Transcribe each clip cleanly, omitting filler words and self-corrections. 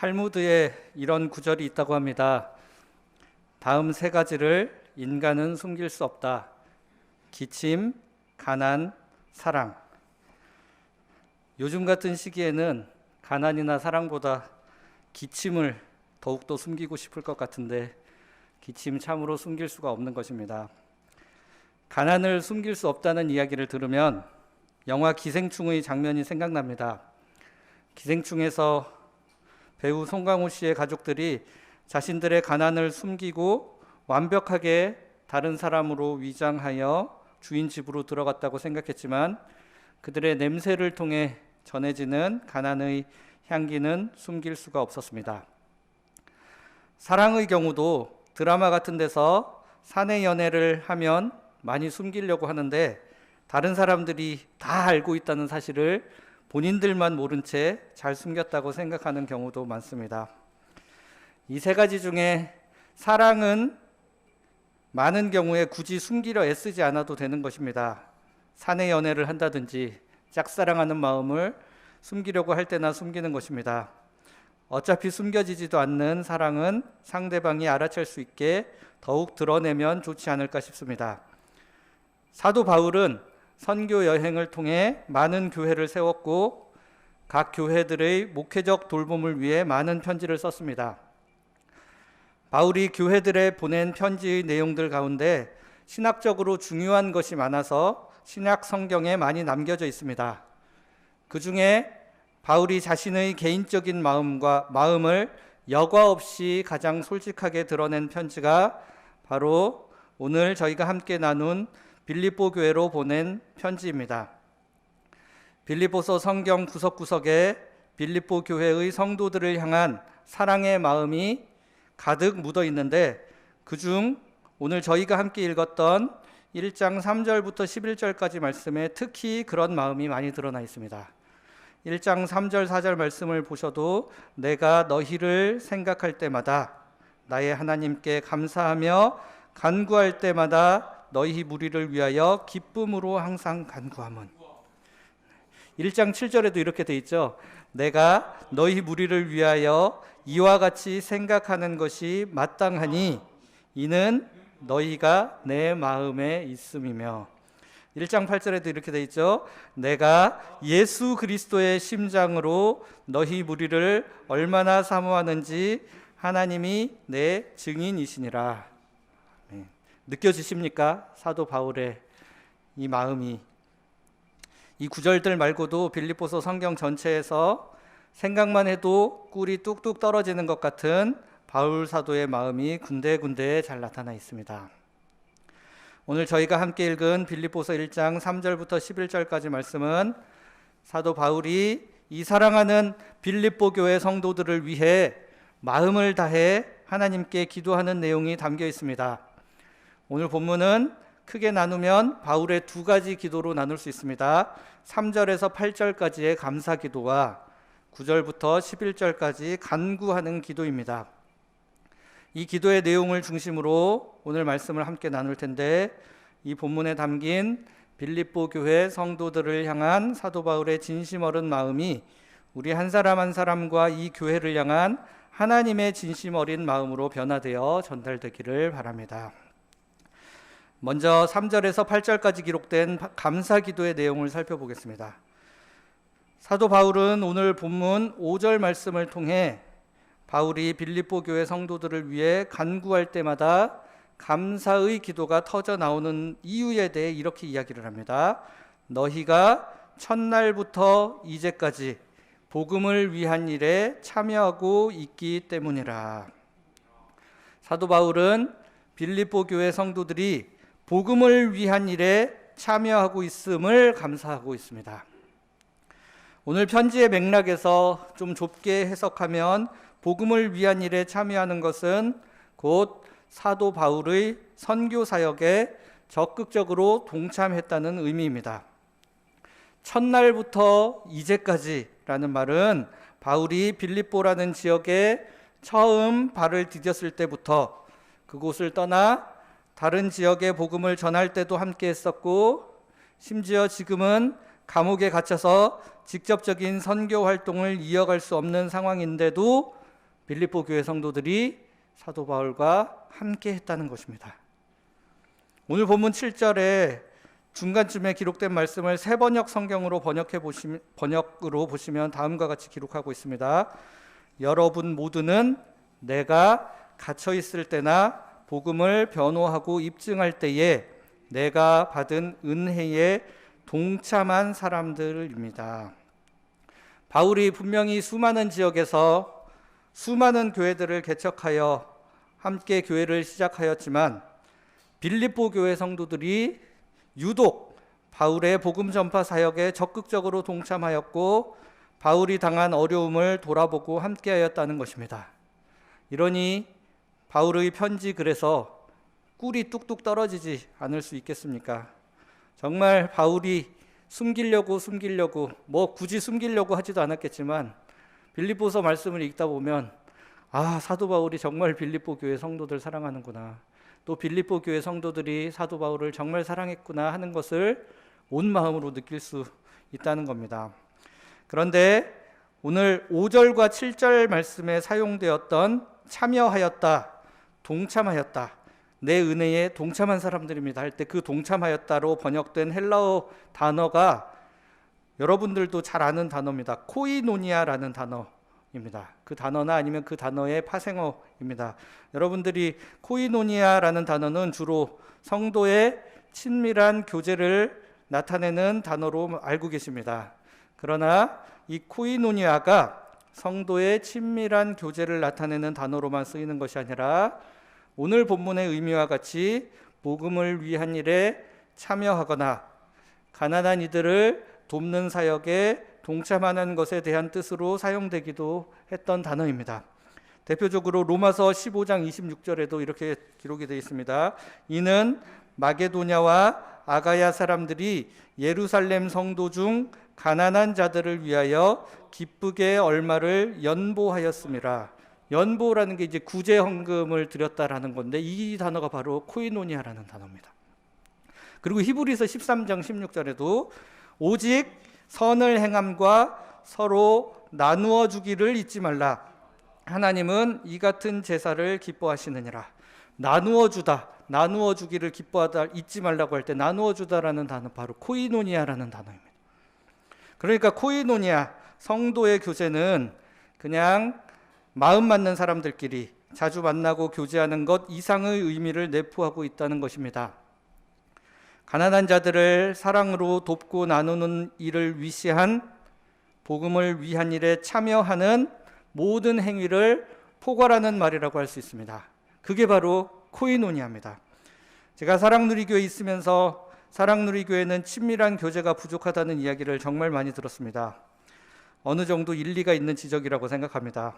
탈무드에 이런 구절이 있다고 합니다. 다음 세 가지를 인간은 숨길 수 없다. 기침, 가난, 사랑. 요즘 같은 시기에는 가난이나 사랑보다 기침을 더욱더 숨기고 싶을 것 같은데 기침 참으로 숨길 수가 없는 것입니다. 가난을 숨길 수 없다는 이야기를 들으면 영화 기생충의 장면이 생각납니다. 기생충에서 배우 송강호 씨의 가족들이 자신들의 가난을 숨기고 완벽하게 다른 사람으로 위장하여 주인 집으로 들어갔다고 생각했지만 그들의 냄새를 통해 전해지는 가난의 향기는 숨길 수가 없었습니다. 사랑의 경우도 드라마 같은 데서 사내 연애를 하면 많이 숨기려고 하는데 다른 사람들이 다 알고 있다는 사실을 본인들만 모른 채 잘 숨겼다고 생각하는 경우도 많습니다. 이 세 가지 중에 사랑은 많은 경우에 굳이 숨기려 애쓰지 않아도 되는 것입니다. 사내 연애를 한다든지 짝사랑하는 마음을 숨기려고 할 때나 숨기는 것입니다. 어차피 숨겨지지도 않는 사랑은 상대방이 알아챌 수 있게 더욱 드러내면 좋지 않을까 싶습니다. 사도 바울은 선교 여행을 통해 많은 교회를 세웠고 각 교회들의 목회적 돌봄을 위해 많은 편지를 썼습니다. 바울이 교회들에 보낸 편지의 내용들 가운데 신학적으로 중요한 것이 많아서 신약 성경에 많이 남겨져 있습니다. 그 중에 바울이 자신의 개인적인 마음을 여과 없이 가장 솔직하게 드러낸 편지가 바로 오늘 저희가 함께 나눈 빌립보 교회로 보낸 편지입니다. 빌립보서 성경 구석구석에 빌립보 교회의 성도들을 향한 사랑의 마음이 가득 묻어 있는데 그중 오늘 저희가 함께 읽었던 1장 3절부터 11절까지 말씀에 특히 그런 마음이 많이 드러나 있습니다. 1장 3절 4절 말씀을 보셔도 내가 너희를 생각할 때마다 나의 하나님께 감사하며 간구할 때마다 너희 무리를 위하여 기쁨으로 항상 간구함은 1장 7절에도 이렇게 돼 있죠. 내가 너희 무리를 위하여 이와 같이 생각하는 것이 마땅하니 이는 너희가 내 마음에 있음이며 1장 8절에도 이렇게 돼 있죠. 내가 예수 그리스도의 심장으로 너희 무리를 얼마나 사모하는지 하나님이 내 증인이시니라. 느껴지십니까? 사도 바울의 이 마음이. 이 구절들 말고도 빌립보서 성경 전체에서 생각만 해도 꿀이 뚝뚝 떨어지는 것 같은 바울 사도의 마음이 군데군데 잘 나타나 있습니다. 오늘 저희가 함께 읽은 빌립보서 1장 3절부터 11절까지 말씀은 사도 바울이 이 사랑하는 빌립보 교회 성도들을 위해 마음을 다해 하나님께 기도하는 내용이 담겨 있습니다. 오늘 본문은 크게 나누면 바울의 두 가지 기도로 나눌 수 있습니다. 3절에서 8절까지의 감사 기도와 9절부터 11절까지 간구하는 기도입니다. 이 기도의 내용을 중심으로 오늘 말씀을 함께 나눌 텐데 이 본문에 담긴 빌립보 교회 성도들을 향한 사도 바울의 진심 어린 마음이 우리 한 사람 한 사람과 이 교회를 향한 하나님의 진심 어린 마음으로 변화되어 전달되기를 바랍니다. 먼저 3절에서 8절까지 기록된 감사 기도의 내용을 살펴보겠습니다. 사도 바울은 오늘 본문 5절 말씀을 통해 바울이 빌립보 교회 성도들을 위해 간구할 때마다 감사의 기도가 터져 나오는 이유에 대해 이렇게 이야기를 합니다. 너희가 첫날부터 이제까지 복음을 위한 일에 참여하고 있기 때문이라. 사도 바울은 빌립보 교회 성도들이 복음을 위한 일에 참여하고 있음을 감사하고 있습니다. 오늘 편지의 맥락에서 좀 좁게 해석하면 복음을 위한 일에 참여하는 것은 곧 사도 바울의 선교 사역에 적극적으로 동참했다는 의미입니다. 첫날부터 이제까지라는 말은 바울이 빌립보라는 지역에 처음 발을 디뎠을 때부터 그곳을 떠나 다른 지역에 복음을 전할 때도 함께 했었고 심지어 지금은 감옥에 갇혀서 직접적인 선교 활동을 이어갈 수 없는 상황인데도 빌립보 교회 성도들이 사도 바울과 함께 했다는 것입니다. 오늘 본문 7절에 중간쯤에 기록된 말씀을 새 번역 성경으로 번역으로 보시면 다음과 같이 기록하고 있습니다. 여러분 모두는 내가 갇혀 있을 때나 복음을 변호하고 입증할 때에 내가 받은 은혜에 동참한 사람들입니다. 바울이 분명히 수많은 지역에서 수많은 교회들을 개척하여 함께 교회를 시작하였지만 빌립보 교회 성도들이 유독 바울의 복음 전파 사역에 적극적으로 동참하였고 바울이 당한 어려움을 돌아보고 함께하였다는 것입니다. 이러니 바울의 편지 글에서 꿀이 뚝뚝 떨어지지 않을 수 있겠습니까? 정말 바울이 숨기려고 굳이 숨기려고 하지도 않았겠지만 빌립보서 말씀을 읽다 보면 사도 바울이 정말 빌립보 교회 성도들 사랑하는구나, 또 빌립보 교회 성도들이 사도 바울을 정말 사랑했구나 하는 것을 온 마음으로 느낄 수 있다는 겁니다. 그런데 오늘 5절과 7절 말씀에 사용되었던 참여하였다, 동참하였다, 내 은혜에 동참한 사람들입니다 할 때 그 동참하였다로 번역된 헬라어 단어가 여러분들도 잘 아는 단어입니다. 코이노니아라는 단어입니다. 그 단어나 아니면 그 단어의 파생어입니다. 여러분들이 코이노니아라는 단어는 주로 성도의 친밀한 교제를 나타내는 단어로 알고 계십니다. 그러나 이 코이노니아가 성도의 친밀한 교제를 나타내는 단어로만 쓰이는 것이 아니라 오늘 본문의 의미와 같이 복음을 위한 일에 참여하거나 가난한 이들을 돕는 사역에 동참하는 것에 대한 뜻으로 사용되기도 했던 단어입니다. 대표적으로 로마서 15장 26절에도 이렇게 기록이 되어 있습니다. 이는 마게도냐와 아가야 사람들이 예루살렘 성도 중 가난한 자들을 위하여 기쁘게 얼마를 연보하였음이라. 연보라는 게 이제 구제 헌금을 드렸다라는 건데 이 단어가 바로 코이노니아라는 단어입니다. 그리고 히브리서 13장 16절에도 오직 선을 행함과 서로 나누어 주기를 잊지 말라. 하나님은 이 같은 제사를 기뻐하시느니라. 나누어 주다, 나누어 주기를 기뻐하다, 잊지 말라고 할 때 나누어 주다라는 단어 바로 코이노니아라는 단어입니다. 그러니까 코이노니아, 성도의 교제는 그냥 마음 맞는 사람들끼리 자주 만나고 교제하는 것 이상의 의미를 내포하고 있다는 것입니다. 가난한 자들을 사랑으로 돕고 나누는 일을 위시한 복음을 위한 일에 참여하는 모든 행위를 포괄하는 말이라고 할 수 있습니다. 그게 바로 코이노니아입니다. 제가 사랑누리교회에 있으면서 사랑누리교회는 친밀한 교제가 부족하다는 이야기를 정말 많이 들었습니다. 어느 정도 일리가 있는 지적이라고 생각합니다.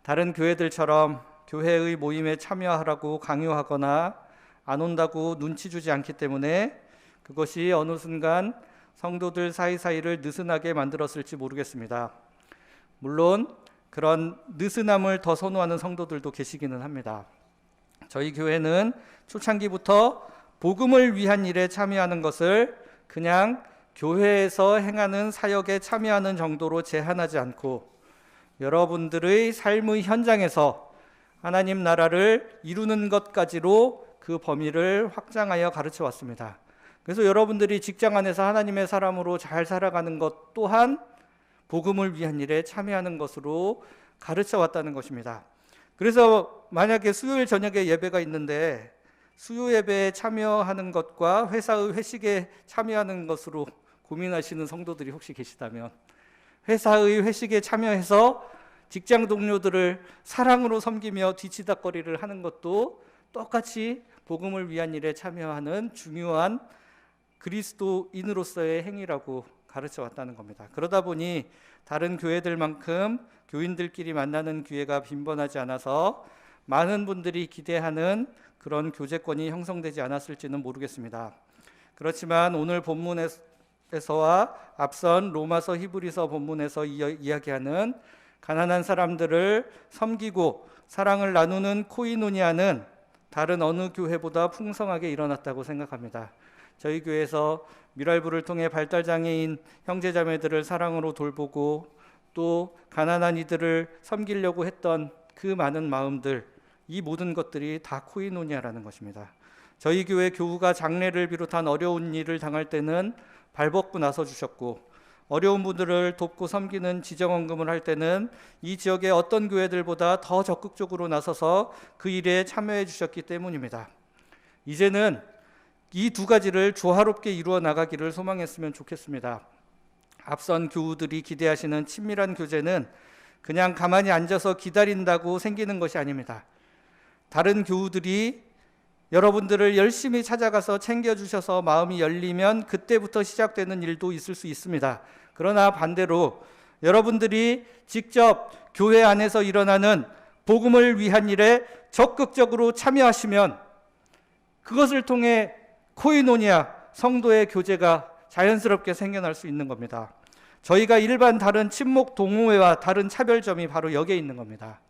다른 교회들처럼 교회의 모임에 참여하라고 강요하거나 안 온다고 눈치 주지 않기 때문에 그것이 어느 순간 성도들 사이사이를 느슨하게 만들었을지 모르겠습니다. 물론 그런 느슨함을 더 선호하는 성도들도 계시기는 합니다. 저희 교회는 초창기부터 복음을 위한 일에 참여하는 것을 그냥 교회에서 행하는 사역에 참여하는 정도로 제한하지 않고 여러분들의 삶의 현장에서 하나님 나라를 이루는 것까지로 그 범위를 확장하여 가르쳐 왔습니다. 그래서 여러분들이 직장 안에서 하나님의 사람으로 잘 살아가는 것 또한 복음을 위한 일에 참여하는 것으로 가르쳐 왔다는 것입니다. 그래서 만약에 수요일 저녁에 예배가 있는데 수요 예배에 참여하는 것과 회사의 회식에 참여하는 것으로 고민하시는 성도들이 혹시 계시다면 회사의 회식에 참여해서 직장 동료들을 사랑으로 섬기며 뒤치다꺼리를 하는 것도 똑같이 복음을 위한 일에 참여하는 중요한 그리스도인으로서의 행위라고 가르쳐 왔다는 겁니다. 그러다 보니 다른 교회들만큼 교인들끼리 만나는 기회가 빈번하지 않아서 많은 분들이 기대하는 그런 교제권이 형성되지 않았을지는 모르겠습니다. 그렇지만 오늘 본문에서와 앞선 로마서 히브리서 본문에서 이야기하는 가난한 사람들을 섬기고 사랑을 나누는 코이노니아는 다른 어느 교회보다 풍성하게 일어났다고 생각합니다. 저희 교회에서 미랄부를 통해 발달장애인 형제자매들을 사랑으로 돌보고 또 가난한 이들을 섬기려고 했던 그 많은 마음들, 이 모든 것들이 다 코이노니아라는 것입니다. 저희 교회 교우가 장례를 비롯한 어려운 일을 당할 때는 발벗고 나서 주셨고, 어려운 분들을 돕고 섬기는 지정헌금을 할 때는 이 지역의 어떤 교회들보다 더 적극적으로 나서서 그 일에 참여해 주셨기 때문입니다. 이제는 이 두 가지를 조화롭게 이루어 나가기를 소망했으면 좋겠습니다. 앞선 교우들이 기대하시는 친밀한 교제는 그냥 가만히 앉아서 기다린다고 생기는 것이 아닙니다. 다른 교우들이 여러분들을 열심히 찾아가서 챙겨주셔서 마음이 열리면 그때부터 시작되는 일도 있을 수 있습니다. 그러나 반대로 여러분들이 직접 교회 안에서 일어나는 복음을 위한 일에 적극적으로 참여하시면 그것을 통해 코이노니아, 성도의 교제가 자연스럽게 생겨날 수 있는 겁니다. 저희가 일반 다른 친목 동호회와 다른 차별점이 바로 여기에 있는 겁니다.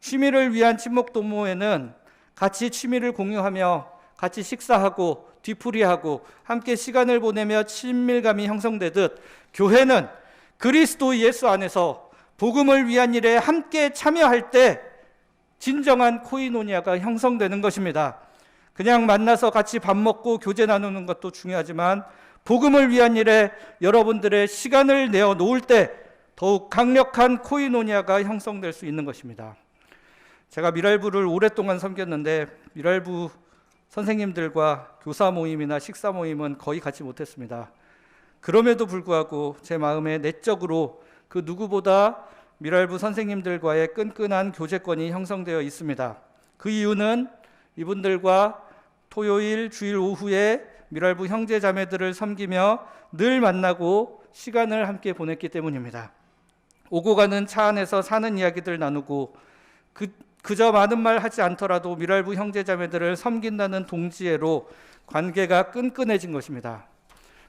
취미를 위한 친목 동호회는 같이 취미를 공유하며 같이 식사하고 뒤풀이하고 함께 시간을 보내며 친밀감이 형성되듯, 교회는 그리스도 예수 안에서 복음을 위한 일에 함께 참여할 때 진정한 코이노니아가 형성되는 것입니다. 그냥 만나서 같이 밥 먹고 교제 나누는 것도 중요하지만 복음을 위한 일에 여러분들의 시간을 내어 놓을 때 더욱 강력한 코이노니아가 형성될 수 있는 것입니다. 제가 미랄부를 오랫동안 섬겼는데 미랄부 선생님들과 교사 모임이나 식사 모임은 거의 같이 못했습니다. 그럼에도 불구하고 제 마음에 내적으로 그 누구보다 미랄부 선생님들과의 끈끈한 교제권이 형성되어 있습니다. 그 이유는 이분들과 토요일, 주일 오후에 미랄부 형제 자매들을 섬기며 늘 만나고 시간을 함께 보냈기 때문입니다. 오고 가는 차 안에서 사는 이야기들 나누고 그저 많은 말 하지 않더라도 미랄부 형제 자매들을 섬긴다는 동지애로 관계가 끈끈해진 것입니다.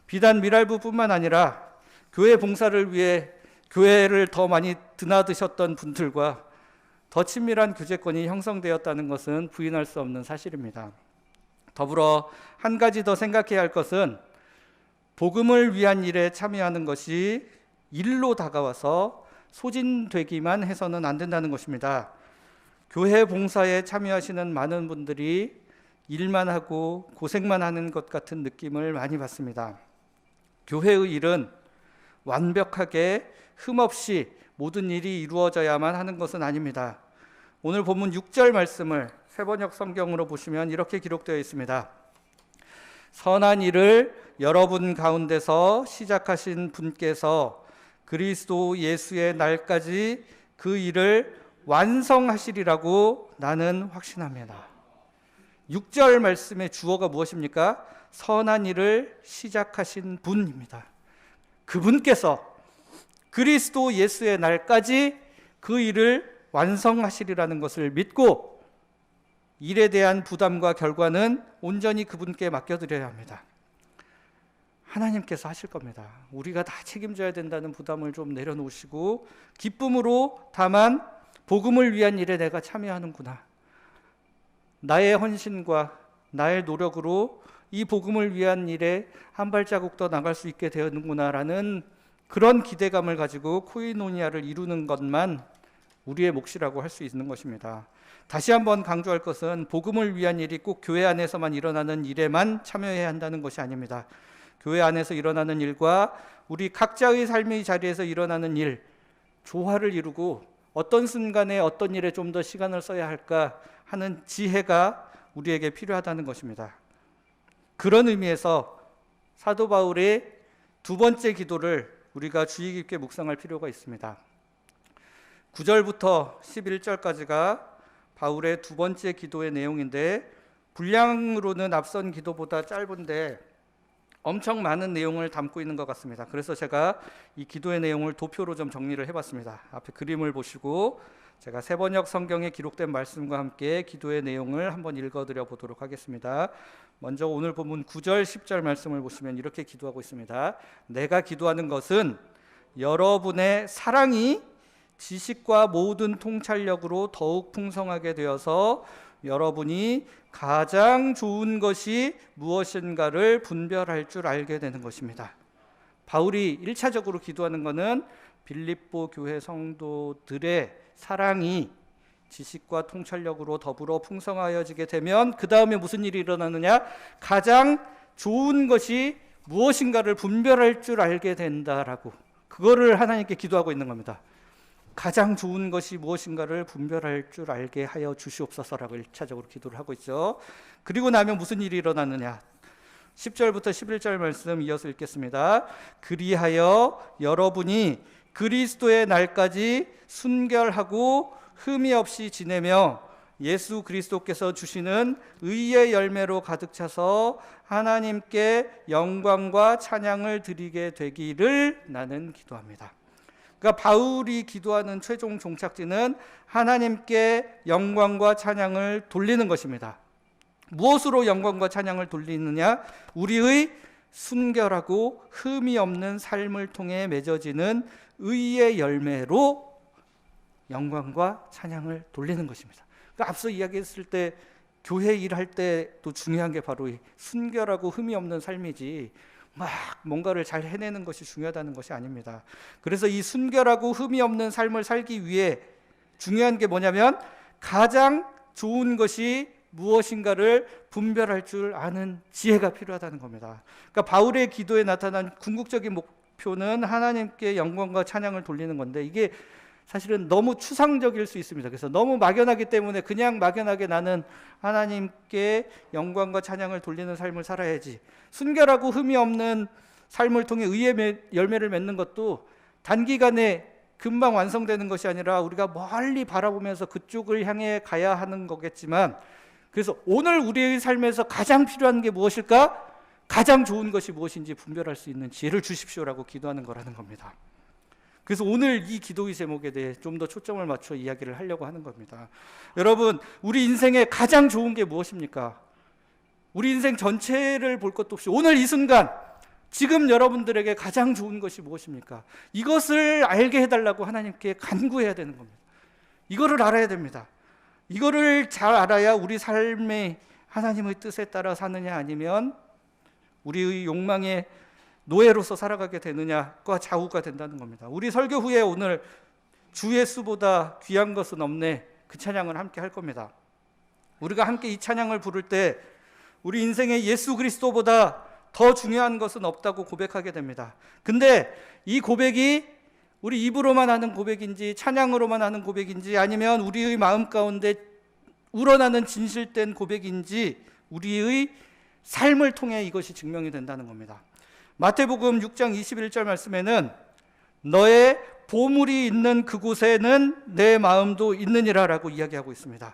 비단 미랄부뿐만 아니라 교회 봉사를 위해 교회를 더 많이 드나드셨던 분들과 더 친밀한 교제권이 형성되었다는 것은 부인할 수 없는 사실입니다. 더불어 한 가지 더 생각해야 할 것은 복음을 위한 일에 참여하는 것이 일로 다가와서 소진되기만 해서는 안 된다는 것입니다. 교회 봉사에 참여하시는 많은 분들이 일만 하고 고생만 하는 것 같은 느낌을 많이 받습니다. 교회의 일은 완벽하게 흠없이 모든 일이 이루어져야만 하는 것은 아닙니다. 오늘 본문 6절 말씀을 세번역 성경으로 보시면 이렇게 기록되어 있습니다. 선한 일을 여러분 가운데서 시작하신 분께서 그리스도 예수의 날까지 그 일을 완성하시리라고 나는 확신합니다. 6절 말씀의 주어가 무엇입니까? 선한 일을 시작하신 분입니다. 그분께서 그리스도 예수의 날까지 그 일을 완성하시리라는 것을 믿고 일에 대한 부담과 결과는 온전히 그분께 맡겨드려야 합니다. 하나님께서 하실 겁니다. 우리가 다 책임져야 된다는 부담을 좀 내려놓으시고 기쁨으로 다만 복음을 위한 일에 내가 참여하는구나, 나의 헌신과 나의 노력으로 이 복음을 위한 일에 한 발자국 더 나갈 수 있게 되었는구나라는 그런 기대감을 가지고 코이노니아를 이루는 것만 우리의 몫이라고 할 수 있는 것입니다. 다시 한번 강조할 것은 복음을 위한 일이 꼭 교회 안에서만 일어나는 일에만 참여해야 한다는 것이 아닙니다. 교회 안에서 일어나는 일과 우리 각자의 삶의 자리에서 일어나는 일, 조화를 이루고 어떤 순간에 어떤 일에 좀 더 시간을 써야 할까 하는 지혜가 우리에게 필요하다는 것입니다. 그런 의미에서 사도 바울의 두 번째 기도를 우리가 주의 깊게 묵상할 필요가 있습니다. 9절부터 11절까지가 바울의 두 번째 기도의 내용인데 분량으로는 앞선 기도보다 짧은데 엄청 많은 내용을 담고 있는 것 같습니다. 그래서 제가 이 기도의 내용을 도표로 좀 정리를 해봤습니다. 앞에 그림을 보시고 제가 세번역 성경에 기록된 말씀과 함께 기도의 내용을 한번 읽어드려 보도록 하겠습니다. 먼저 오늘 본문 9절 10절 말씀을 보시면 이렇게 기도하고 있습니다. 내가 기도하는 것은 여러분의 사랑이 지식과 모든 통찰력으로 더욱 풍성하게 되어서 여러분이 가장 좋은 것이 무엇인가를 분별할 줄 알게 되는 것입니다. 바울이 1차적으로 기도하는 것은 빌립보 교회 성도들의 사랑이 지식과 통찰력으로 더불어 풍성하여지게 되면 그 다음에 무슨 일이 일어나느냐? 가장 좋은 것이 무엇인가를 분별할 줄 알게 된다라고, 그거를 하나님께 기도하고 있는 겁니다. 가장 좋은 것이 무엇인가를 분별할 줄 알게 하여 주시옵소서라고 1차적으로 기도를 하고 있죠. 그리고 나면 무슨 일이 일어나느냐? 10절부터 11절 말씀 이어서 읽겠습니다. 그리하여 여러분이 그리스도의 날까지 순결하고 흠이 없이 지내며 예수 그리스도께서 주시는 의의 열매로 가득 차서 하나님께 영광과 찬양을 드리게 되기를 나는 기도합니다. 그러니까 바울이 기도하는 최종 종착지는 하나님께 영광과 찬양을 돌리는 것입니다. 무엇으로 영광과 찬양을 돌리느냐? 우리의 순결하고 흠이 없는 삶을 통해 맺어지는 의의 열매로 영광과 찬양을 돌리는 것입니다. 그러니까 앞서 이야기했을 때 교회 일할 때도 중요한 게 바로 이 순결하고 흠이 없는 삶이지 막 뭔가를 잘 해내는 것이 중요하다는 것이 아닙니다. 그래서 이 순결하고 흠이 없는 삶을 살기 위해 중요한 게 뭐냐면 가장 좋은 것이 무엇인가를 분별할 줄 아는 지혜가 필요하다는 겁니다. 그러니까 바울의 기도에 나타난 궁극적인 목표는 하나님께 영광과 찬양을 돌리는 건데, 이게 사실은 너무 추상적일 수 있습니다. 그래서 너무 막연하기 때문에 그냥 막연하게 나는 하나님께 영광과 찬양을 돌리는 삶을 살아야지, 순결하고 흠이 없는 삶을 통해 의의 열매를 맺는 것도 단기간에 금방 완성되는 것이 아니라 우리가 멀리 바라보면서 그쪽을 향해 가야 하는 거겠지만, 그래서 오늘 우리의 삶에서 가장 필요한 게 무엇일까? 가장 좋은 것이 무엇인지 분별할 수 있는 지혜를 주십시오라고 기도하는 거라는 겁니다. 그래서 오늘 이 기도의 제목에 대해 좀 더 초점을 맞춰 이야기를 하려고 하는 겁니다. 여러분, 우리 인생에 가장 좋은 게 무엇입니까? 우리 인생 전체를 볼 것도 없이 오늘 이 순간 지금 여러분들에게 가장 좋은 것이 무엇입니까? 이것을 알게 해달라고 하나님께 간구해야 되는 겁니다. 이거를 알아야 됩니다. 이거를 잘 알아야 우리 삶에 하나님의 뜻에 따라 사느냐 아니면 우리의 욕망의 노예로서 살아가게 되느냐가 좌우가 된다는 겁니다. 우리 설교 후에 오늘 주 예수보다 귀한 것은 없네, 그 찬양을 함께 할 겁니다. 우리가 함께 이 찬양을 부를 때 우리 인생에 예수 그리스도보다 더 중요한 것은 없다고 고백하게 됩니다. 근데 이 고백이 우리 입으로만 하는 고백인지 찬양으로만 하는 고백인지 아니면 우리의 마음 가운데 우러나는 진실된 고백인지 우리의 삶을 통해 이것이 증명이 된다는 겁니다. 마태복음 6장 21절 말씀에는 너의 보물이 있는 그곳에는 내 마음도 있느니라 라고 이야기하고 있습니다.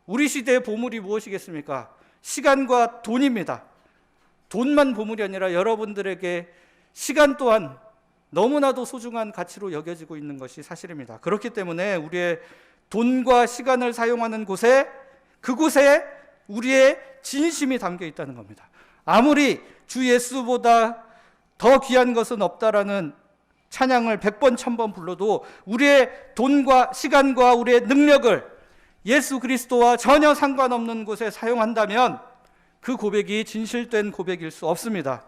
우리 시대의 보물이 무엇이겠습니까? 시간과 돈입니다. 돈만 보물이 아니라 여러분들에게 시간 또한 너무나도 소중한 가치로 여겨지고 있는 것이 사실입니다. 그렇기 때문에 우리의 돈과 시간을 사용하는 곳에, 그곳에 우리의 진심이 담겨 있다는 겁니다. 아무리 주 예수보다 더 귀한 것은 없다라는 찬양을 100번 1000번 불러도 우리의 돈과 시간과 우리의 능력을 예수 그리스도와 전혀 상관없는 곳에 사용한다면 그 고백이 진실된 고백일 수 없습니다.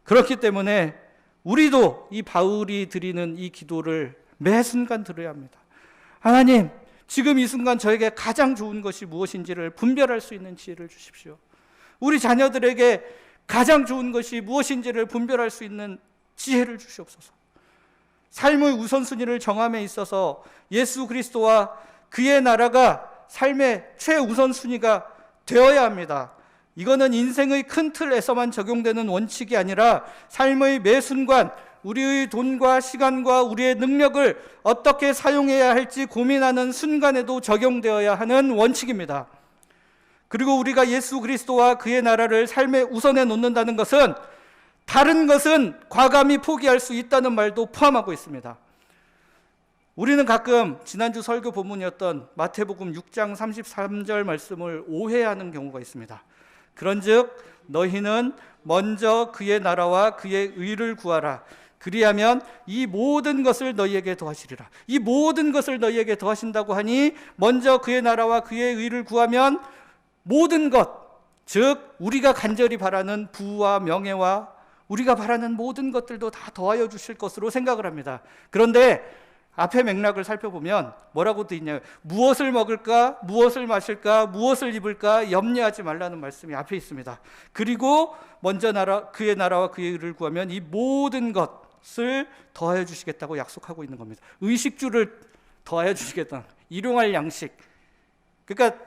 그렇기 때문에 우리도 이 바울이 드리는 이 기도를 매 순간 들어야 합니다. 하나님, 지금 이 순간 저에게 가장 좋은 것이 무엇인지를 분별할 수 있는 지혜를 주십시오. 우리 자녀들에게 가장 좋은 것이 무엇인지를 분별할 수 있는 지혜를 주시옵소서. 삶의 우선순위를 정함에 있어서 예수 그리스도와 그의 나라가 삶의 최우선순위가 되어야 합니다. 이거는 인생의 큰 틀에서만 적용되는 원칙이 아니라 삶의 매 순간 우리의 돈과 시간과 우리의 능력을 어떻게 사용해야 할지 고민하는 순간에도 적용되어야 하는 원칙입니다. 그리고 우리가 예수 그리스도와 그의 나라를 삶에 우선해 놓는다는 것은 다른 것은 과감히 포기할 수 있다는 말도 포함하고 있습니다. 우리는 가끔 지난주 설교 본문이었던 마태복음 6장 33절 말씀을 오해하는 경우가 있습니다. 그런즉 너희는 먼저 그의 나라와 그의 의를 구하라. 그리하면 이 모든 것을 너희에게 더하시리라. 이 모든 것을 너희에게 더하신다고 하니 먼저 그의 나라와 그의 의를 구하면 모든 것, 즉 우리가 간절히 바라는 부와 명예와 우리가 바라는 모든 것들도 다 더하여 주실 것으로 생각을 합니다. 그런데 앞에 맥락을 살펴보면 뭐라고 돼 있냐면 무엇을 먹을까, 무엇을 마실까, 무엇을 입을까 염려하지 말라는 말씀이 앞에 있습니다. 그리고 먼저 그의 나라와 그의 의를 구하면 이 모든 것을 더하여 주시겠다고 약속하고 있는 겁니다. 의식주를 더하여 주시겠다. 일용할 양식. 그러니까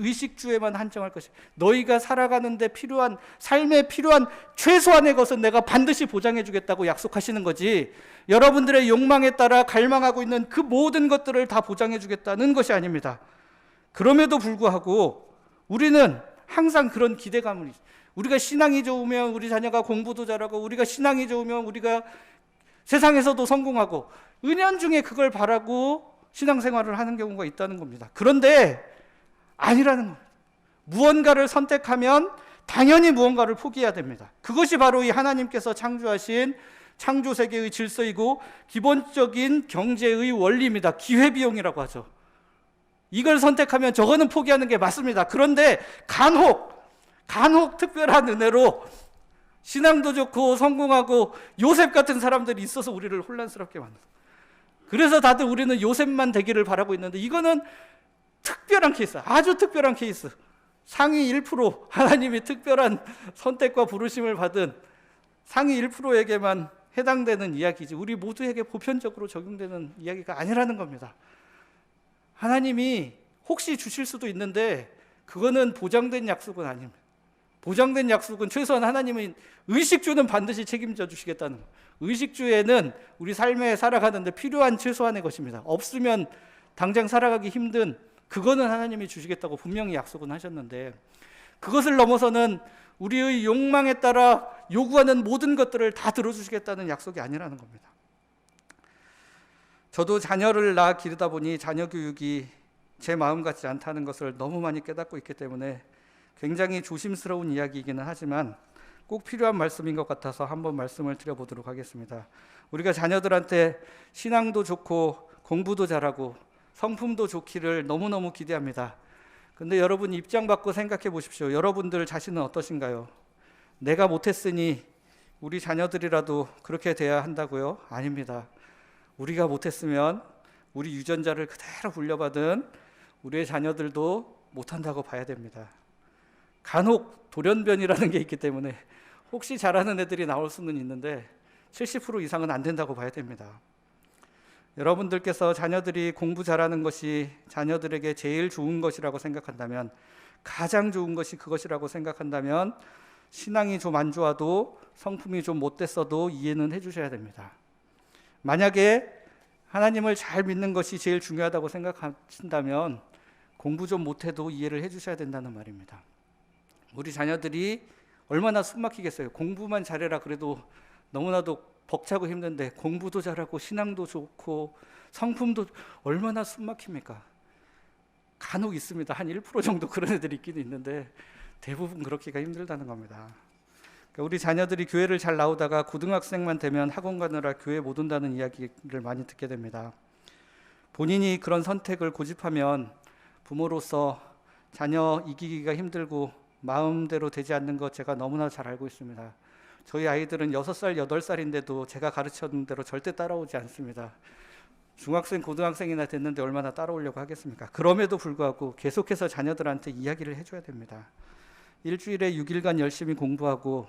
의식주에만 한정할 것이, 너희가 살아가는데 필요한, 삶에 필요한 최소한의 것은 내가 반드시 보장해 주겠다고 약속하시는 거지, 여러분들의 욕망에 따라 갈망하고 있는 그 모든 것들을 다 보장해 주겠다는 것이 아닙니다. 그럼에도 불구하고 우리는 항상 그런 기대감을 있어요. 우리가 신앙이 좋으면 우리 자녀가 공부도 잘하고, 우리가 신앙이 좋으면 우리가 세상에서도 성공하고, 은연중에 그걸 바라고 신앙생활을 하는 경우가 있다는 겁니다. 그런데 아니라는 겁니다. 무언가를 선택하면 당연히 무언가를 포기해야 됩니다. 그것이 바로 이 하나님께서 창조하신 창조세계의 질서이고 기본적인 경제의 원리입니다. 기회비용이라고 하죠. 이걸 선택하면 저거는 포기하는 게 맞습니다. 그런데 간혹 특별한 은혜로 신앙도 좋고 성공하고 요셉 같은 사람들이 있어서 우리를 혼란스럽게 만들어요. 그래서 다들 우리는 요셉만 되기를 바라고 있는데, 이거는 특별한 케이스, 아주 특별한 케이스. 상위 1%, 하나님이 특별한 선택과 부르심을 받은 상위 1%에게만 해당되는 이야기지, 우리 모두에게 보편적으로 적용되는 이야기가 아니라는 겁니다. 하나님이 혹시 주실 수도 있는데 그거는 보장된 약속은 아닙니다. 보장된 약속은 최소한 하나님은 의식주는 반드시 책임져 주시겠다는 거예요. 의식주에는 우리 삶에 살아가는데 필요한 최소한의 것입니다. 없으면 당장 살아가기 힘든, 그거는 하나님이 주시겠다고 분명히 약속은 하셨는데, 그것을 넘어서는 우리의 욕망에 따라 요구하는 모든 것들을 다 들어주시겠다는 약속이 아니라는 겁니다. 저도 자녀를 낳아 기르다 보니 자녀 교육이 제 마음 같지 않다는 것을 너무 많이 깨닫고 있기 때문에 굉장히 조심스러운 이야기이기는 하지만 꼭 필요한 말씀인 것 같아서 한번 말씀을 드려보도록 하겠습니다. 우리가 자녀들한테 신앙도 좋고 공부도 잘하고 성품도 좋기를 너무너무 기대합니다. 근데 여러분 입장 바꿔 생각해 보십시오. 여러분들 자신은 어떠신가요? 내가 못했으니 우리 자녀들이라도 그렇게 돼야 한다고요? 아닙니다. 우리가 못했으면 우리 유전자를 그대로 물려받은 우리의 자녀들도 못한다고 봐야 됩니다. 간혹 돌연변이라는 게 있기 때문에 혹시 잘하는 애들이 나올 수는 있는데 70% 이상은 안 된다고 봐야 됩니다. 여러분들께서 자녀들이 공부 잘하는 것이 자녀들에게 제일 좋은 것이라고 생각한다면, 가장 좋은 것이 그것이라고 생각한다면 신앙이 좀 안 좋아도 성품이 좀 못됐어도 이해는 해주셔야 됩니다. 만약에 하나님을 잘 믿는 것이 제일 중요하다고 생각하신다면 공부 좀 못해도 이해를 해주셔야 된다는 말입니다. 우리 자녀들이 얼마나 숨막히겠어요. 공부만 잘해라 그래도 너무나도 벅차고 힘든데 공부도 잘하고 신앙도 좋고 성품도, 얼마나 숨막힙니까? 간혹 있습니다. 한 1% 정도 그런 애들이 있긴 있는데 대부분 그렇기가 힘들다는 겁니다. 그러니까 우리 자녀들이 교회를 잘 나오다가 고등학생만 되면 학원 가느라 교회 못 온다는 이야기를 많이 듣게 됩니다. 본인이 그런 선택을 고집하면 부모로서 자녀 이기기가 힘들고 마음대로 되지 않는 것 제가 너무나 잘 알고 있습니다. 저희 아이들은 6살, 8살인데도 제가 가르쳤는 대로 절대 따라오지 않습니다. 중학생, 고등학생이나 됐는데 얼마나 따라오려고 하겠습니까? 그럼에도 불구하고 계속해서 자녀들한테 이야기를 해줘야 됩니다. 일주일에 6일간 열심히 공부하고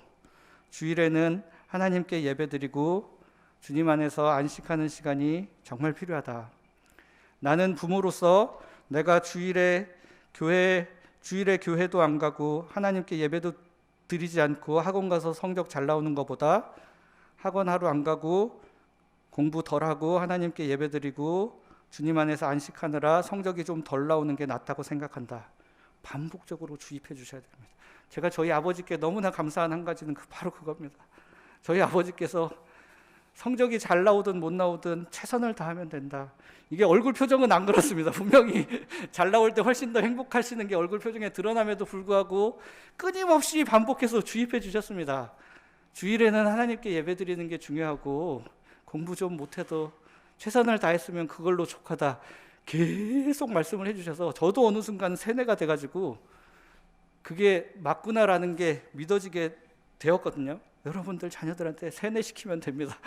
주일에는 하나님께 예배드리고 주님 안에서 안식하는 시간이 정말 필요하다. 나는 부모로서 내가 주일에 교회도 안 가고 하나님께 예배도 드리지 않고 학원 가서 성적 잘 나오는 것보다 학원 하루 안 가고 공부 덜 하고 하나님께 예배드리고 주님 안에서 안식하느라 성적이 좀 덜 나오는 게 낫다고 생각한다. 반복적으로 주입해 주셔야 됩니다. 제가 저희 아버지께 너무나 감사한 한 가지는 바로 그겁니다. 저희 아버지께서 성적이 잘 나오든 못 나오든 최선을 다하면 된다. 이게 얼굴 표정은 안 그렇습니다. 분명히 잘 나올 때 훨씬 더 행복하시는 게 얼굴 표정에 드러남에도 불구하고 끊임없이 반복해서 주입해 주셨습니다. 주일에는 하나님께 예배드리는 게 중요하고 공부 좀 못해도 최선을 다했으면 그걸로 족하다. 계속 말씀을 해주셔서 저도 어느 순간 세뇌가 돼가지고 그게 맞구나라는 게 믿어지게 되었거든요. 여러분들 자녀들한테 세뇌시키면 됩니다.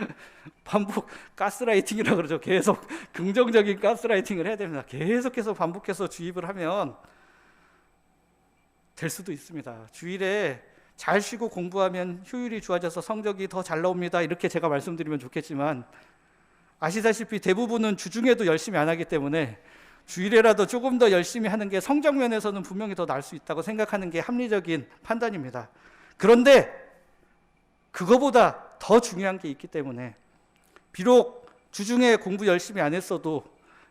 반복 가스라이팅이라고 그러죠. 계속 긍정적인 가스라이팅을 해야 됩니다. 계속해서 반복해서 주입을 하면 될 수도 있습니다. 주일에 잘 쉬고 공부하면 효율이 좋아져서 성적이 더 잘 나옵니다. 이렇게 제가 말씀드리면 좋겠지만, 아시다시피 대부분은 주중에도 열심히 안 하기 때문에 주일에라도 조금 더 열심히 하는 게 성적 면에서는 분명히 더 나을 수 있다고 생각하는 게 합리적인 판단입니다. 그런데 그거보다 더 중요한 게 있기 때문에, 비록 주중에 공부 열심히 안 했어도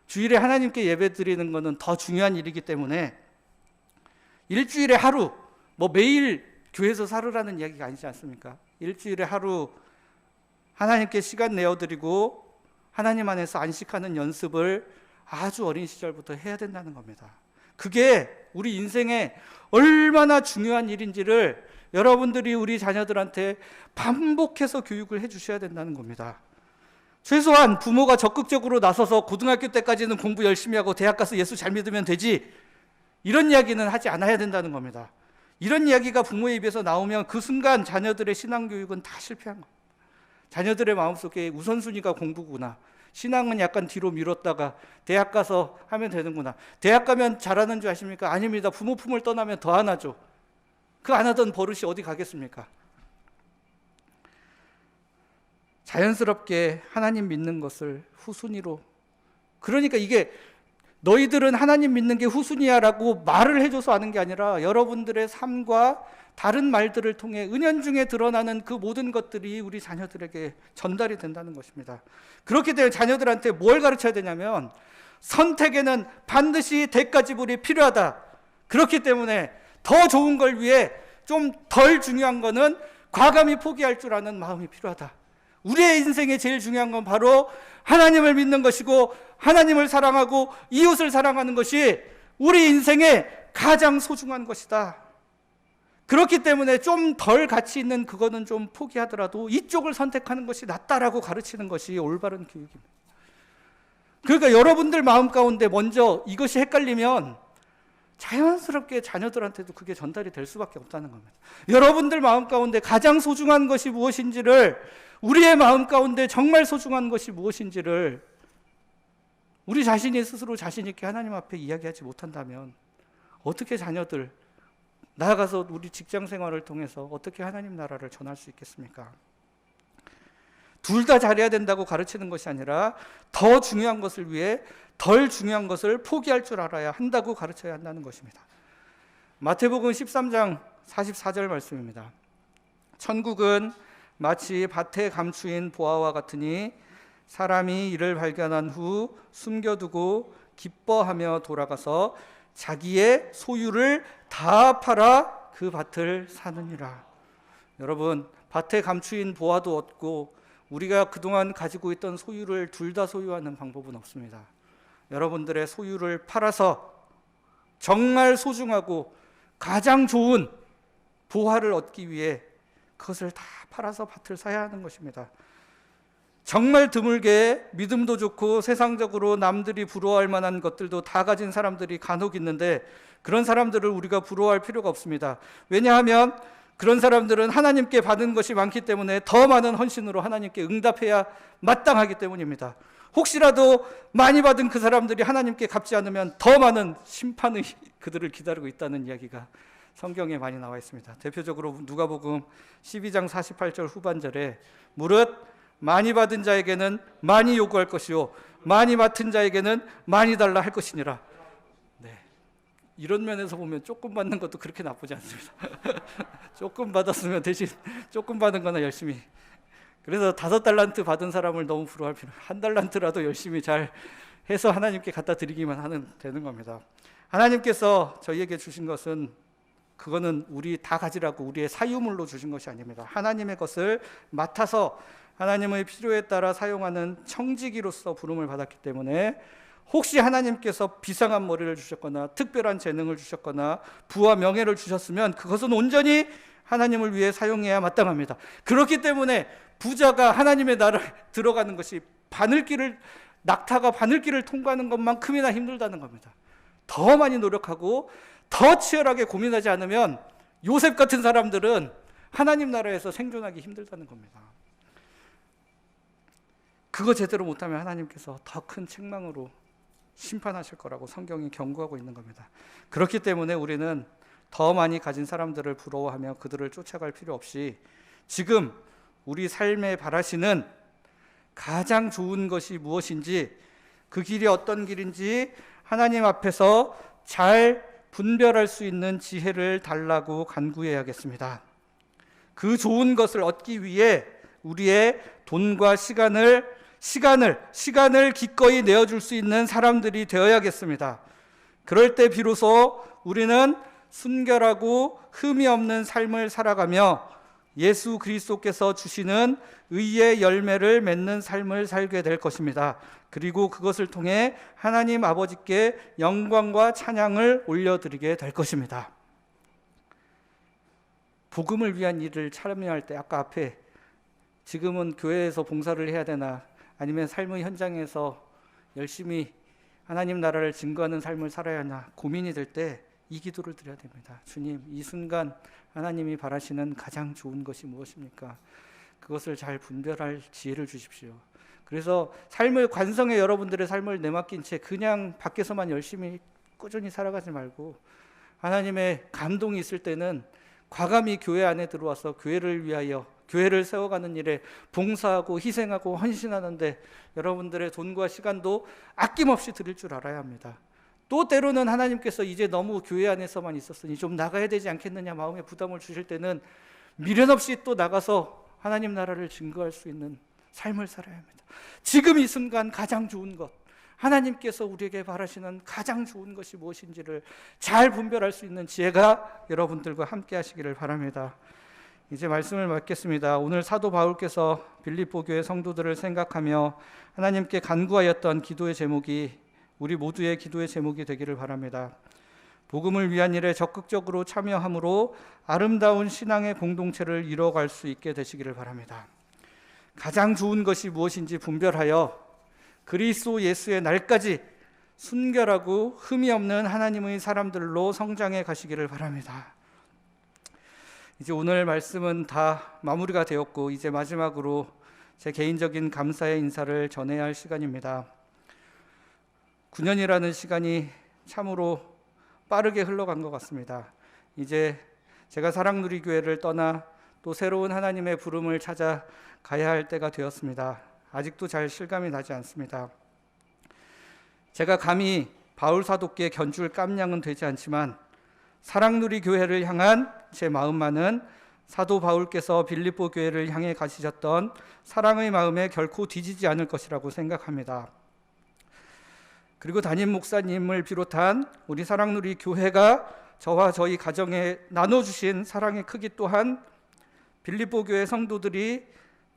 주일에 하나님께 예배 드리는 것은 더 중요한 일이기 때문에, 일주일에 하루, 매일 교회에서 살으라는 이야기가 아니지 않습니까? 일주일에 하루 하나님께 시간 내어드리고 하나님 안에서 안식하는 연습을 아주 어린 시절부터 해야 된다는 겁니다. 그게 우리 인생에 얼마나 중요한 일인지를 여러분들이 우리 자녀들한테 반복해서 교육을 해주셔야 된다는 겁니다. 최소한 부모가 적극적으로 나서서 고등학교 때까지는 공부 열심히 하고 대학 가서 예수 잘 믿으면 되지, 이런 이야기는 하지 않아야 된다는 겁니다. 이런 이야기가 부모의 입에서 나오면 그 순간 자녀들의 신앙교육은 다 실패한 겁니다. 자녀들의 마음속에 우선순위가 공부구나, 신앙은 약간 뒤로 미뤘다가 대학 가서 하면 되는구나, 대학 가면 잘하는 줄 아십니까? 아닙니다. 부모 품을 떠나면 더 안 하죠. 그 안 하던 버릇이 어디 가겠습니까? 자연스럽게 하나님 믿는 것을 후순위로, 그러니까 이게 너희들은 하나님 믿는 게 후순위야 라고 말을 해줘서 아는 게 아니라 여러분들의 삶과 다른 말들을 통해 은연중에 드러나는 그 모든 것들이 우리 자녀들에게 전달이 된다는 것입니다. 그렇기 때문에 자녀들한테 뭘 가르쳐야 되냐면, 선택에는 반드시 대가 지불이 필요하다. 그렇기 때문에 더 좋은 걸 위해 좀 덜 중요한 거는 과감히 포기할 줄 아는 마음이 필요하다. 우리의 인생에 제일 중요한 건 바로 하나님을 믿는 것이고, 하나님을 사랑하고 이웃을 사랑하는 것이 우리 인생에 가장 소중한 것이다. 그렇기 때문에 좀 덜 가치 있는 그거는 좀 포기하더라도 이쪽을 선택하는 것이 낫다라고 가르치는 것이 올바른 교육입니다. 그러니까 여러분들 마음 가운데 먼저 이것이 헷갈리면 자연스럽게 자녀들한테도 그게 전달이 될 수밖에 없다는 겁니다. 여러분들 마음 가운데 가장 소중한 것이 무엇인지를, 우리의 마음 가운데 정말 소중한 것이 무엇인지를 우리 자신이 스스로 자신 있게 하나님 앞에 이야기하지 못한다면 어떻게 자녀들, 나아가서 우리 직장 생활을 통해서 어떻게 하나님 나라를 전할 수 있겠습니까? 둘 다 잘해야 된다고 가르치는 것이 아니라 더 중요한 것을 위해 덜 중요한 것을 포기할 줄 알아야 한다고 가르쳐야 한다는 것입니다. 마태복음 13장 44절 말씀입니다. 천국은 마치 밭에 감추인 보화와 같으니 사람이 이를 발견한 후 숨겨두고 기뻐하며 돌아가서 자기의 소유를 다 팔아 그 밭을 사느니라. 여러분, 밭에 감추인 보화도 얻고 우리가 그동안 가지고 있던 소유를 둘 다 소유하는 방법은 없습니다. 여러분들의 소유를 팔아서 정말 소중하고 가장 좋은 보화를 얻기 위해 그것을 다 팔아서 밭을 사야 하는 것입니다. 정말 드물게 믿음도 좋고 세상적으로 남들이 부러워할 만한 것들도 다 가진 사람들이 간혹 있는데, 그런 사람들을 우리가 부러워할 필요가 없습니다. 왜냐하면 그런 사람들은 하나님께 받은 것이 많기 때문에 더 많은 헌신으로 하나님께 응답해야 마땅하기 때문입니다. 혹시라도 많이 받은 그 사람들이 하나님께 갚지 않으면 더 많은 심판의 그들을 기다리고 있다는 이야기가 성경에 많이 나와 있습니다. 대표적으로 누가복음 12장 48절 후반절에 무릇 많이 받은 자에게는 많이 요구할 것이요 많이 맡은 자에게는 많이 달라 할 것이니라. 네, 이런 면에서 보면 조금 받는 것도 그렇게 나쁘지 않습니다. 조금 받았으면 대신 조금 받은 거나 열심히. 그래서 5달란트 받은 사람을 너무 부러워할 필요, 1달란트라도 열심히 잘 해서 하나님께 갖다 드리기만 하면 되는 겁니다. 하나님께서 저희에게 주신 것은, 그거는 우리 다 가지라고 우리의 사유물로 주신 것이 아닙니다. 하나님의 것을 맡아서 하나님의 필요에 따라 사용하는 청지기로서 부름을 받았기 때문에, 혹시 하나님께서 비상한 머리를 주셨거나 특별한 재능을 주셨거나 부와 명예를 주셨으면 그것은 온전히 하나님을 위해 사용해야 마땅합니다. 그렇기 때문에 부자가 하나님의 나라에 들어가는 것이 낙타가 바늘길을 통과하는 것만큼이나 힘들다는 겁니다. 더 많이 노력하고 더 치열하게 고민하지 않으면 요셉 같은 사람들은 하나님 나라에서 생존하기 힘들다는 겁니다. 그거 제대로 못하면 하나님께서 더 큰 책망으로 심판하실 거라고 성경이 경고하고 있는 겁니다. 그렇기 때문에 우리는 더 많이 가진 사람들을 부러워하며 그들을 쫓아갈 필요 없이 지금 우리 삶에 바라시는 가장 좋은 것이 무엇인지, 그 길이 어떤 길인지 하나님 앞에서 잘 분별할 수 있는 지혜를 달라고 간구해야겠습니다. 그 좋은 것을 얻기 위해 우리의 돈과 시간을 기꺼이 내어줄 수 있는 사람들이 되어야겠습니다. 그럴 때 비로소 우리는 순결하고 흠이 없는 삶을 살아가며 예수 그리스도께서 주시는 의의 열매를 맺는 삶을 살게 될 것입니다. 그리고 그것을 통해 하나님 아버지께 영광과 찬양을 올려드리게 될 것입니다. 복음을 위한 일을 참여할 때 아까 앞에 지금은 교회에서 봉사를 해야 되나 아니면 삶의 현장에서 열심히 하나님 나라를 증거하는 삶을 살아야 하나 고민이 될 때 이 기도를 드려야 됩니다. 주님, 이 순간 하나님이 바라시는 가장 좋은 것이 무엇입니까? 그것을 잘 분별할 지혜를 주십시오. 그래서 삶을 관성에 여러분들의 삶을 내맡긴 채 그냥 밖에서만 열심히 꾸준히 살아가지 말고 하나님의 감동이 있을 때는 과감히 교회 안에 들어와서 교회를 위하여 교회를 세워가는 일에 봉사하고 희생하고 헌신하는데 여러분들의 돈과 시간도 아낌없이 드릴 줄 알아야 합니다. 또 때로는 하나님께서 이제 너무 교회 안에서만 있었으니 좀 나가야 되지 않겠느냐 마음에 부담을 주실 때는 미련 없이 또 나가서 하나님 나라를 증거할 수 있는 삶을 살아야 합니다. 지금 이 순간 가장 좋은 것, 하나님께서 우리에게 바라시는 가장 좋은 것이 무엇인지를 잘 분별할 수 있는 지혜가 여러분들과 함께 하시기를 바랍니다. 이제 말씀을 맡겠습니다. 오늘 사도 바울께서 빌립보 교회 성도들을 생각하며 하나님께 간구하였던 기도의 제목이 우리 모두의 기도의 제목이 되기를 바랍니다. 복음을 위한 일에 적극적으로 참여함으로 아름다운 신앙의 공동체를 이뤄갈 수 있게 되시기를 바랍니다. 가장 좋은 것이 무엇인지 분별하여 그리스도 예수의 날까지 순결하고 흠이 없는 하나님의 사람들로 성장해 가시기를 바랍니다. 이제 오늘 말씀은 다 마무리가 되었고 이제 마지막으로 제 개인적인 감사의 인사를 전해야 할 시간입니다. 9년이라는 시간이 참으로 빠르게 흘러간 것 같습니다. 이제 제가 사랑누리교회를 떠나 또 새로운 하나님의 부름을 찾아 가야 할 때가 되었습니다. 아직도 잘 실감이 나지 않습니다. 제가 감히 바울 사도께 견줄 깜냥은 되지 않지만 사랑누리교회를 향한 제 마음만은 사도 바울께서 빌립보 교회를 향해 가지셨던 사랑의 마음에 결코 뒤지지 않을 것이라고 생각합니다. 그리고 담임 목사님을 비롯한 우리 사랑누리 교회가 저와 저희 가정에 나눠주신 사랑의 크기 또한 빌립보 교회 성도들이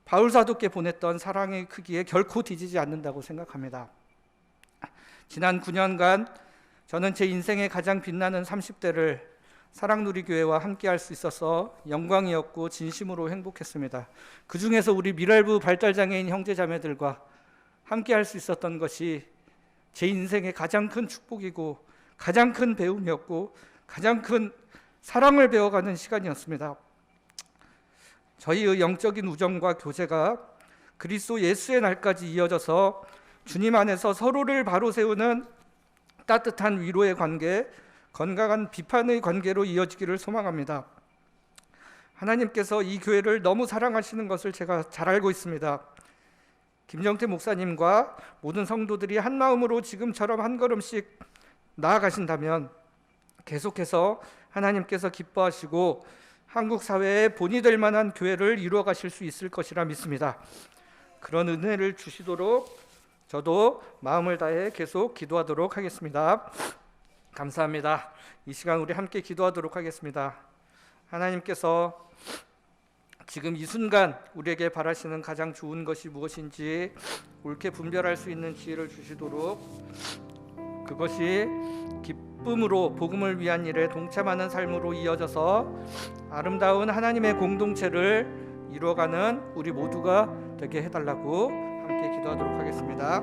바울 사도께 보냈던 사랑의 크기에 결코 뒤지지 않는다고 생각합니다. 지난 9년간 저는 제 인생의 가장 빛나는 30대를 사랑누리 교회와 함께 할 수 있어서 영광이었고 진심으로 행복했습니다. 그 중에서 우리 미랄부 발달장애인 형제자매들과 함께 할 수 있었던 것이 제 인생의 가장 큰 축복이고 가장 큰 배움이었고 가장 큰 사랑을 배워가는 시간이었습니다. 저희의 영적인 우정과 교제가 그리스도 예수의 날까지 이어져서 주님 안에서 서로를 바로 세우는 따뜻한 위로의 관계, 건강한 비판의 관계로 이어지기를 소망합니다. 하나님께서 이 교회를 너무 사랑하시는 것을 제가 잘 알고 있습니다. 김정태 목사님과 모든 성도들이 한 마음으로 지금처럼 한 걸음씩 나아가신다면 계속해서 하나님께서 기뻐하시고 한국 사회의 본이 될 만한 교회를 이루어 가실 수 있을 것이라 믿습니다. 그런 은혜를 주시도록 저도 마음을 다해 계속 기도하도록 하겠습니다. 감사합니다. 이 시간 우리 함께 기도하도록 하겠습니다. 하나님께서 지금 이 순간 우리에게 바라시는 가장 좋은 것이 무엇인지 옳게 분별할 수 있는 지혜를 주시도록 그것이 기쁨으로 복음을 위한 일에 동참하는 삶으로 이어져서 아름다운 하나님의 공동체를 이루어가는 우리 모두가 되게 해달라고 함께 기도하도록 하겠습니다.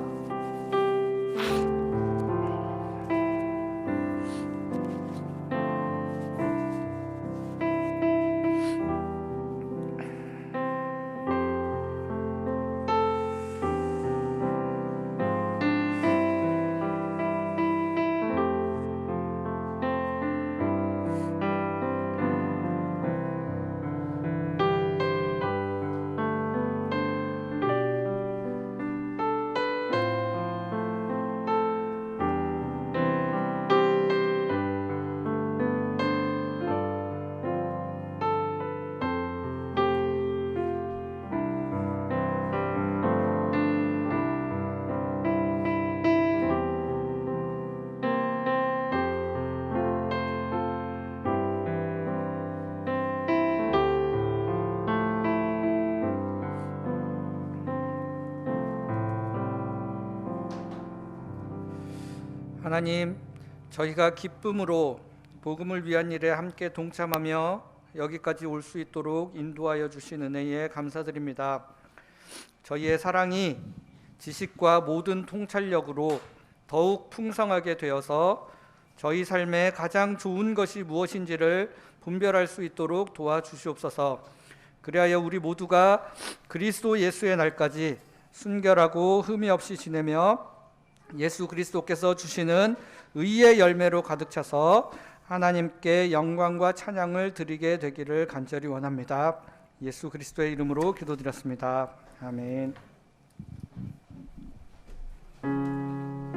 하나님, 저희가 기쁨으로 복음을 위한 일에 함께 동참하며 여기까지 올 수 있도록 인도하여 주신 은혜에 감사드립니다. 저희의 사랑이 지식과 모든 통찰력으로 더욱 풍성하게 되어서 저희 삶에 가장 좋은 것이 무엇인지를 분별할 수 있도록 도와주시옵소서. 그리하여 우리 모두가 그리스도 예수의 날까지 순결하고 흠이 없이 지내며 예수 그리스도께서 주시는 의의 열매로 가득 차서 하나님께 영광과 찬양을 드리게 되기를 간절히 원합니다. 예수 그리스도의 이름으로 기도드렸습니다. 아멘.